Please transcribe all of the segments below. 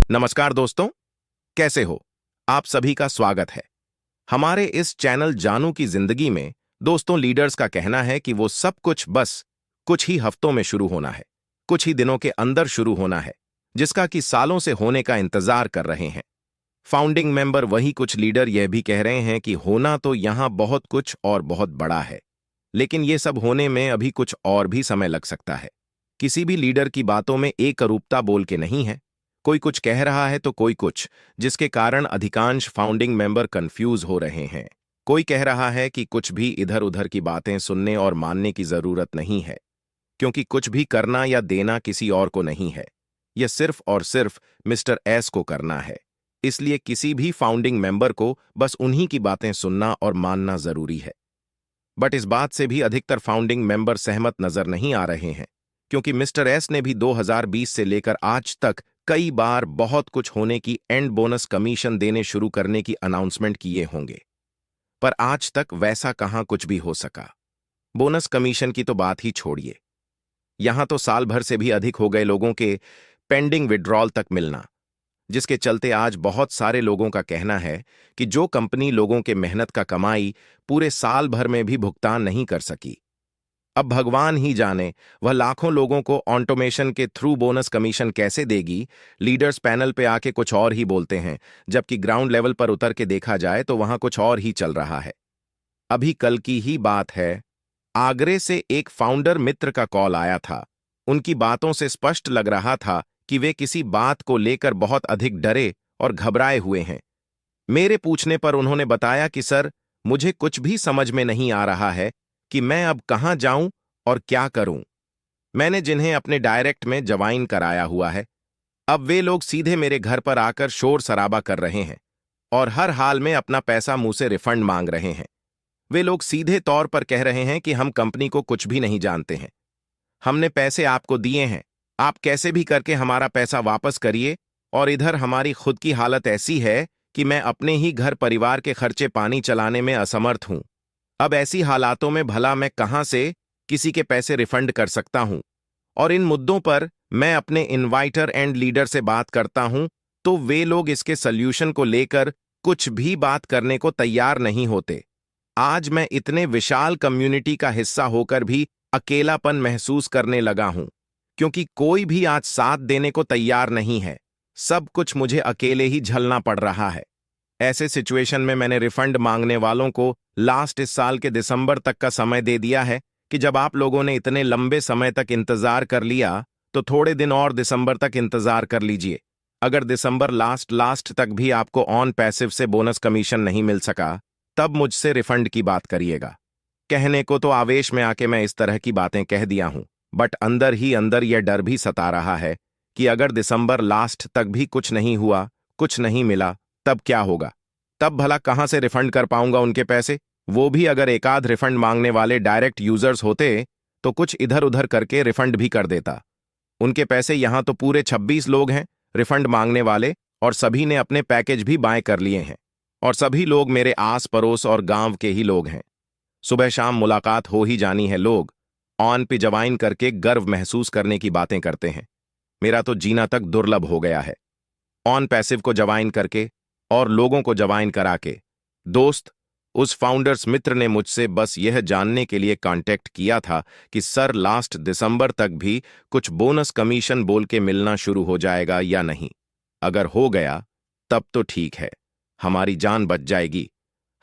नमस्कार दोस्तों, कैसे हो? आप सभी का स्वागत है हमारे इस चैनल जानू की जिंदगी में। दोस्तों, लीडर्स का कहना है कि वो सब कुछ बस कुछ ही हफ्तों में शुरू होना है, कुछ ही दिनों के अंदर शुरू होना है, जिसका कि सालों से होने का इंतजार कर रहे हैं। फाउंडिंग मेंबर वही कुछ लीडर यह भी कह रहे हैं कि होना तो यहां बहुत कुछ और बहुत बड़ा है, लेकिन ये सब होने में अभी कुछ और भी समय लग सकता है। किसी भी लीडर की बातों में एक रूपता बोल के नहीं है। कोई कुछ कह रहा है तो कोई कुछ, जिसके कारण अधिकांश फाउंडिंग मेंबर कंफ्यूज हो रहे हैं। कोई कह रहा है कि कुछ भी इधर उधर की बातें सुनने और मानने की जरूरत नहीं है, क्योंकि कुछ भी करना या देना किसी और को नहीं है, यह सिर्फ और सिर्फ मिस्टर एस को करना है। इसलिए किसी भी फाउंडिंग मेंबर को बस उन्हीं की बातें सुनना और मानना जरूरी है। बट इस बात से भी अधिकतर फाउंडिंग मेंबर सहमत नजर नहीं आ रहे हैं, क्योंकि मिस्टर एस ने भी 2020 से लेकर आज तक कई बार बहुत कुछ होने की एंड बोनस कमीशन देने शुरू करने की अनाउंसमेंट किए होंगे, पर आज तक वैसा कहां कुछ भी हो सका। बोनस कमीशन की तो बात ही छोड़िए, यहां तो साल भर से भी अधिक हो गए लोगों के पेंडिंग विड्रॉल तक मिलना, जिसके चलते आज बहुत सारे लोगों का कहना है कि जो कंपनी लोगों के मेहनत का कमाई पूरे साल भर में भी भुगतान नहीं कर सकी, अब भगवान ही जाने वह लाखों लोगों को ऑटोमेशन के थ्रू बोनस कमीशन कैसे देगी। लीडर्स पैनल पे आके कुछ और ही बोलते हैं, जबकि ग्राउंड लेवल पर उतर के देखा जाए तो वहां कुछ और ही चल रहा है। अभी कल की ही बात है, आगरे से एक फाउंडर मित्र का कॉल आया था। उनकी बातों से स्पष्ट लग रहा था कि वे किसी बात को लेकर बहुत अधिक डरे और घबराए हुए हैं। मेरे पूछने पर उन्होंने बताया कि सर, मुझे कुछ भी समझ में नहीं आ रहा है कि मैं अब कहां जाऊं और क्या करूं। मैंने जिन्हें अपने डायरेक्ट में ज्वाइन कराया हुआ है, अब वे लोग सीधे मेरे घर पर आकर शोर शराबा कर रहे हैं और हर हाल में अपना पैसा मुंह से रिफंड मांग रहे हैं। वे लोग सीधे तौर पर कह रहे हैं कि हम कंपनी को कुछ भी नहीं जानते हैं, हमने पैसे आपको दिए हैं, आप कैसे भी करके हमारा पैसा वापस करिए। और इधर हमारी खुद की हालत ऐसी है कि मैं अपने ही घर परिवार के खर्चे पानी चलाने में असमर्थ हूं। अब ऐसी हालातों में भला मैं कहां से किसी के पैसे रिफंड कर सकता हूं। और इन मुद्दों पर मैं अपने इनवाइटर एंड लीडर से बात करता हूं तो वे लोग इसके सल्यूशन को लेकर कुछ भी बात करने को तैयार नहीं होते। आज मैं इतने विशाल कम्युनिटी का हिस्सा होकर भी अकेलापन महसूस करने लगा हूं, क्योंकि कोई भी आज साथ देने को तैयार नहीं है। सब कुछ मुझे अकेले ही झलना पड़ रहा है। ऐसे सिचुएशन में मैंने रिफंड मांगने वालों को लास्ट इस साल के दिसंबर तक का समय दे दिया है कि जब आप लोगों ने इतने लंबे समय तक इंतजार कर लिया तो थोड़े दिन और दिसंबर तक इंतजार कर लीजिए। अगर दिसंबर लास्ट तक भी आपको ऑन पैसिव से बोनस कमीशन नहीं मिल सका, तब मुझसे रिफंड की बात करिएगा। कहने को तो आवेश में आके मैं इस तरह की बातें कह दिया हूं, बट अंदर ही अंदर यह डर भी सता रहा है कि अगर दिसंबर लास्ट तक भी कुछ नहीं हुआ, कुछ नहीं मिला, तब क्या होगा। तब भला कहां से रिफंड कर पाऊंगा उनके पैसे। वो भी अगर एकाध रिफंड मांगने वाले डायरेक्ट यूजर्स होते तो कुछ इधर उधर करके रिफंड भी कर देता। उनके पैसे यहां तो पूरे 26 लोग हैं रिफंड मांगने वाले, और सभी ने अपने पैकेज भी बाय कर लिए हैं। और सभी लोग मेरे आस पड़ोस और गांव के ही लोग हैं। सुबह शाम मुलाकात हो ही जानी है। लोग ऑन पे ज्वाइन करके गर्व महसूस करने की बातें करते हैं। मेरा तो जीना तक दुर्लभ हो गया है। ऑन पैसिव को ज्वाइन करके और लोगों को ज्वाइन करा के। दोस्त, उस फाउंडर्स मित्र ने मुझसे बस यह जानने के लिए कांटेक्ट किया था कि सर, लास्ट दिसंबर तक भी कुछ बोनस कमीशन बोल के मिलना शुरू हो जाएगा या नहीं। अगर हो गया तब तो ठीक है, हमारी जान बच जाएगी,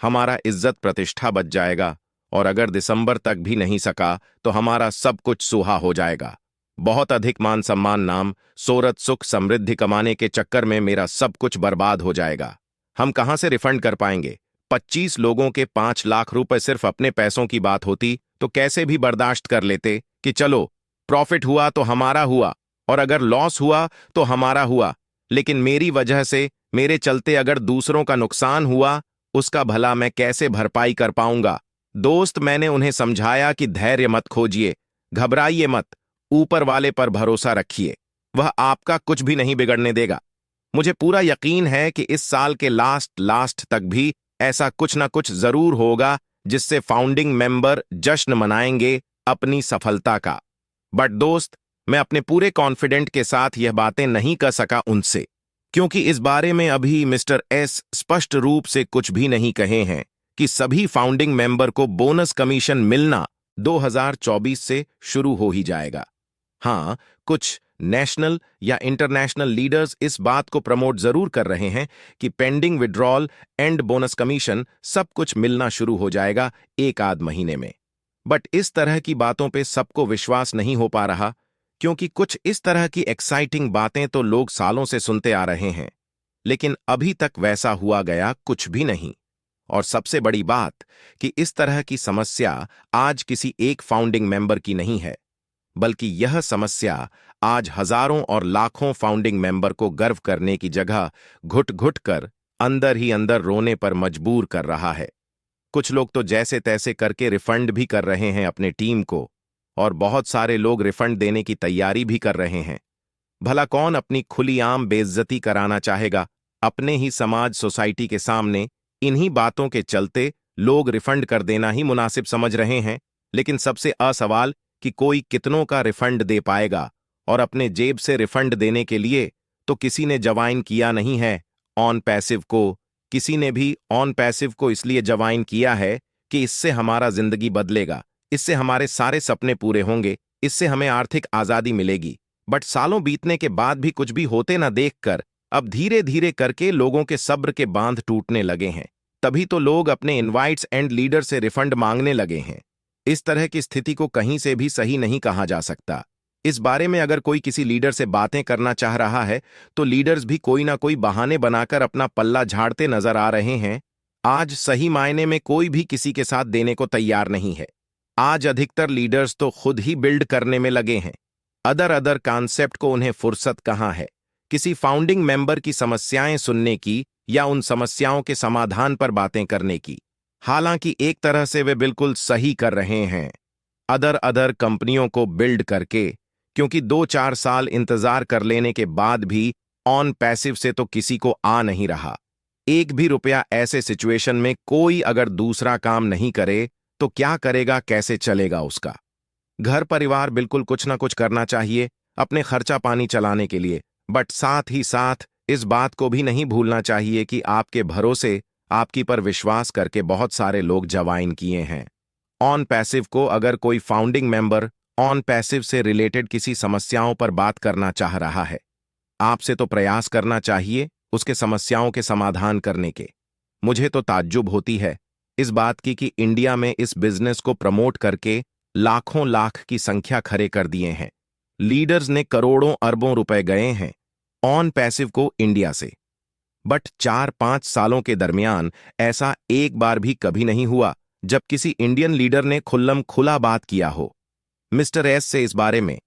हमारा इज्जत प्रतिष्ठा बच जाएगा। और अगर दिसंबर तक भी नहीं सका तो हमारा सब कुछ सूहा हो जाएगा। बहुत अधिक मान सम्मान, नाम, शोहरत, सुख समृद्धि कमाने के चक्कर में मेरा सब कुछ बर्बाद हो जाएगा। हम कहां से रिफंड कर पाएंगे। 25 लोगों के 5 लाख रुपए सिर्फ अपने पैसों की बात होती तो कैसे भी बर्दाश्त कर लेते कि चलो, प्रॉफिट हुआ तो हमारा हुआ और अगर लॉस हुआ तो हमारा हुआ, लेकिन मेरी वजह से, मेरे चलते अगर दूसरों का नुकसान हुआ, उसका भला मैं कैसे भरपाई कर पाऊंगा। दोस्त, मैंने उन्हें समझाया कि धैर्य मत खोजिए, घबराइए मत, ऊपर वाले पर भरोसा रखिए, वह आपका कुछ भी नहीं बिगड़ने देगा। मुझे पूरा यकीन है कि इस साल के लास्ट तक भी ऐसा कुछ ना कुछ जरूर होगा जिससे फाउंडिंग मेंबर जश्न मनाएंगे अपनी सफलता का। बट दोस्त, मैं अपने पूरे कॉन्फिडेंट के साथ यह बातें नहीं कर सका उनसे, क्योंकि इस बारे में अभी मिस्टर एस स्पष्ट रूप से कुछ भी नहीं कहे हैं कि सभी फाउंडिंग मेंबर को बोनस कमीशन मिलना 2024 से शुरू हो ही जाएगा। हाँ, कुछ नेशनल या इंटरनेशनल लीडर्स इस बात को प्रमोट जरूर कर रहे हैं कि pending withdrawal and bonus commission सब कुछ मिलना शुरू हो जाएगा एक आध महीने में। बट इस तरह की बातों पे सबको विश्वास नहीं हो पा रहा, क्योंकि कुछ इस तरह की एक्साइटिंग बातें तो लोग सालों से सुनते आ रहे हैं, लेकिन अभी तक वैसा हुआ गया कुछ भी नहीं। और सबसे बड़ी बात कि इस तरह की समस्या आज किसी एक फाउंडिंग मेंबर की नहीं है, बल्कि यह समस्या आज हजारों और लाखों फाउंडिंग मेंबर को गर्व करने की जगह घुट घुट कर अंदर ही अंदर रोने पर मजबूर कर रहा है। कुछ लोग तो जैसे तैसे करके रिफंड भी कर रहे हैं अपने टीम को, और बहुत सारे लोग रिफंड देने की तैयारी भी कर रहे हैं। भला कौन अपनी खुलीआम बेइज्जती कराना चाहेगा अपने ही समाज सोसाइटी के सामने? इन्हीं बातों के चलते लोग रिफंड कर देना ही मुनासिब समझ रहे हैं। लेकिन सबसे असवाल कि कोई कितनों का रिफंड दे पाएगा, और अपने जेब से रिफंड देने के लिए तो किसी ने ज्वाइन किया नहीं है ऑन पैसिव को। किसी ने भी ऑन पैसिव को इसलिए ज्वाइन किया है कि इससे हमारा जिंदगी बदलेगा, इससे हमारे सारे सपने पूरे होंगे, इससे हमें आर्थिक आजादी मिलेगी। बट सालों बीतने के बाद भी कुछ भी होते ना देखकर अब धीरे धीरे करके लोगों के सब्र के बांध टूटने लगे हैं। तभी तो लोग अपने इनवाइट्स एंड लीडर से रिफंड मांगने लगे हैं। इस तरह की स्थिति को कहीं से भी सही नहीं कहा जा सकता। इस बारे में अगर कोई किसी लीडर से बातें करना चाह रहा है तो लीडर्स भी कोई ना कोई बहाने बनाकर अपना पल्ला झाड़ते नजर आ रहे हैं। आज सही मायने में कोई भी किसी के साथ देने को तैयार नहीं है। आज अधिकतर लीडर्स तो खुद ही बिल्ड करने में लगे हैं। अदर कॉन्सेप्ट को उन्हें फुर्सत कहाँ है किसी फाउंडिंग मेंबर की समस्याएं सुनने की या उन समस्याओं के समाधान पर बातें करने की। हालांकि एक तरह से वे बिल्कुल सही कर रहे हैं, अदर कंपनियों को बिल्ड करके, क्योंकि 2-4 साल इंतजार कर लेने के बाद भी ऑन पैसिव से तो किसी को आ नहीं रहा एक भी रुपया। ऐसे सिचुएशन में कोई अगर दूसरा काम नहीं करे तो क्या करेगा, कैसे चलेगा उसका घर परिवार? बिल्कुल कुछ ना कुछ करना चाहिए अपने खर्चा पानी चलाने के लिए। बट साथ ही साथ इस बात को भी नहीं भूलना चाहिए कि आपके भरोसे, आपकी पर विश्वास करके बहुत सारे लोग ज्वाइन किए हैं ऑन पैसिव को। अगर कोई फाउंडिंग मेंबर ऑन पैसिव से रिलेटेड किसी समस्याओं पर बात करना चाह रहा है, आपसे तो प्रयास करना चाहिए उसके समस्याओं के समाधान करने के। मुझे तो ताज्जुब होती है इस बात की कि इंडिया में इस बिजनेस को प्रमोट करके लाखों लाख की संख्या खड़े कर दिए हैं। लीडर्स ने करोड़ों अरबों रुपए गए हैं ऑन पैसिव को इंडिया से। बट 4-5 सालों के दरमियान ऐसा एक बार भी कभी नहीं हुआ जब किसी इंडियन लीडर ने खुल्लम खुला बात किया हो मिस्टर एस से इस बारे में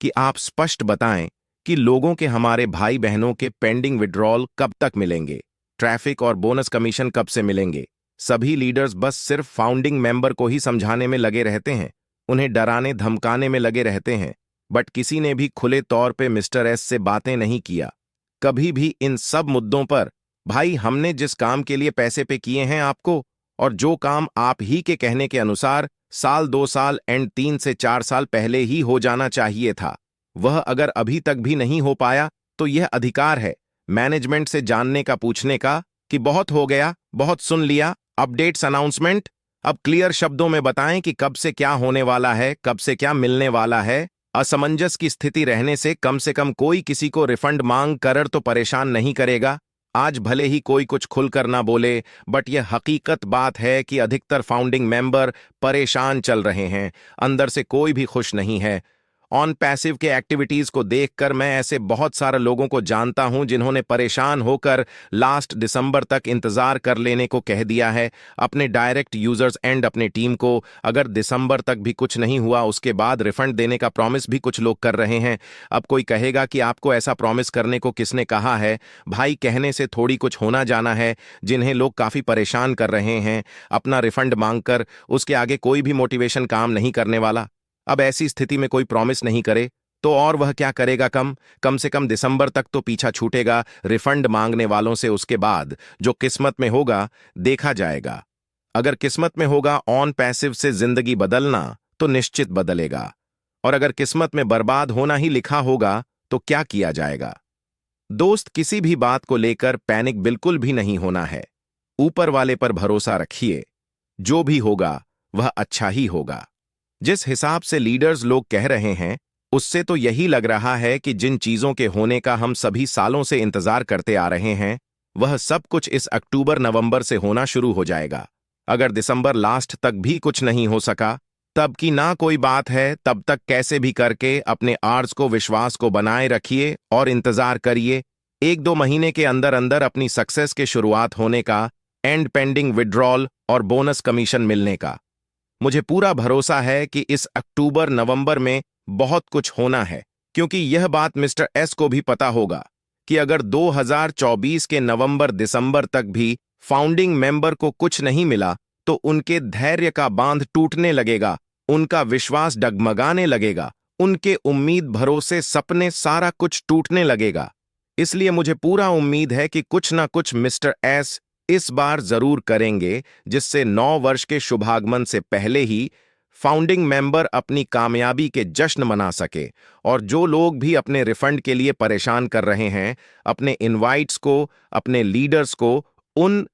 कि आप स्पष्ट बताएं कि लोगों के, हमारे भाई बहनों के पेंडिंग विड्रॉल कब तक मिलेंगे, ट्रैफिक और बोनस कमीशन कब से मिलेंगे। सभी लीडर्स बस सिर्फ फाउंडिंग मेंबर को ही समझाने में लगे रहते हैं, उन्हें डराने धमकाने में लगे रहते हैं। बट किसी ने भी खुले तौर पे मिस्टर एस से बातें नहीं किया कभी भी इन सब मुद्दों पर। भाई, हमने जिस काम के लिए पैसे पे किए हैं आपको, और जो काम आप ही के कहने के अनुसार साल 2 साल एंड 3 से 4 साल पहले ही हो जाना चाहिए था, वह अगर अभी तक भी नहीं हो पाया तो यह अधिकार है मैनेजमेंट से जानने का, पूछने का कि बहुत हो गया, बहुत सुन लिया, अपडेट्स अनाउंसमेंट। अब क्लियर शब्दों में बताएं कि कब से क्या होने वाला है, कब से क्या मिलने वाला है। असमंजस की स्थिति रहने से कम कोई किसी को रिफंड मांग कर तो परेशान नहीं करेगा। आज भले ही कोई कुछ खुलकर ना बोले, बट यह हकीकत बात है कि अधिकतर फाउंडिंग मेंबर परेशान चल रहे हैं, अंदर से कोई भी खुश नहीं है। ऑन पैसिव के एक्टिविटीज को देखकर मैं ऐसे बहुत सारे लोगों को जानता हूं जिन्होंने परेशान होकर लास्ट दिसंबर तक इंतजार कर लेने को कह दिया है अपने डायरेक्ट यूजर्स एंड अपने टीम को। अगर दिसंबर तक भी कुछ नहीं हुआ उसके बाद रिफंड देने का प्रॉमिस भी कुछ लोग कर रहे हैं। अब कोई कहेगा कि आपको ऐसा प्रॉमिस करने को किसने कहा है? भाई, कहने से थोड़ी कुछ होना जाना है। जिन्हें लोग काफी परेशान कर रहे हैं अपना रिफंड मांगकर, उसके आगे कोई भी मोटिवेशन काम नहीं करने वाला। अब ऐसी स्थिति में कोई प्रॉमिस नहीं करे तो और वह क्या करेगा? कम से कम दिसंबर तक तो पीछा छूटेगा रिफंड मांगने वालों से। उसके बाद जो किस्मत में होगा देखा जाएगा। अगर किस्मत में होगा ऑन पैसिव से जिंदगी बदलना तो निश्चित बदलेगा, और अगर किस्मत में बर्बाद होना ही लिखा होगा तो क्या किया जाएगा? दोस्त, किसी भी बात को लेकर पैनिक बिल्कुल भी नहीं होना है। ऊपर वाले पर भरोसा रखिए। जो भी होगा वह अच्छा ही होगा। जिस हिसाब से लीडर्स लोग कह रहे हैं, उससे तो यही लग रहा है कि जिन चीजों के होने का हम सभी सालों से इंतजार करते आ रहे हैं, वह सब कुछ इस अक्टूबर नवंबर से होना शुरू हो जाएगा। अगर दिसंबर लास्ट तक भी कुछ नहीं हो सका, तब की ना कोई बात है। तब तक कैसे भी करके अपने आर्ट्स को, विश्वास को बनाए रखिए और इंतजार करिए। 1-2 महीने के अंदर अंदर अपनी सक्सेस के शुरुआत होने का, एंड पेंडिंग विड्रॉल और बोनस कमीशन मिलने का। मुझे पूरा भरोसा है कि इस अक्टूबर नवंबर में बहुत कुछ होना है, क्योंकि यह बात मिस्टर एस को भी पता होगा कि अगर 2024 के नवंबर दिसंबर तक भी फाउंडिंग मेंबर को कुछ नहीं मिला, तो उनके धैर्य का बांध टूटने लगेगा, उनका विश्वास डगमगाने लगेगा, उनके उम्मीद, भरोसे, सपने, सारा कुछ टूटने लगेगा। इसलिए मुझे पूरा उम्मीद है कि कुछ ना कुछ मिस्टर एस इस बार जरूर करेंगे, जिससे 9 वर्ष के शुभागमन से पहले ही फाउंडिंग मेंबर अपनी कामयाबी के जश्न मना सके। और जो लोग भी अपने रिफंड के लिए परेशान कर रहे हैं, अपने इनवाइट्स को, अपने लीडर्स को उन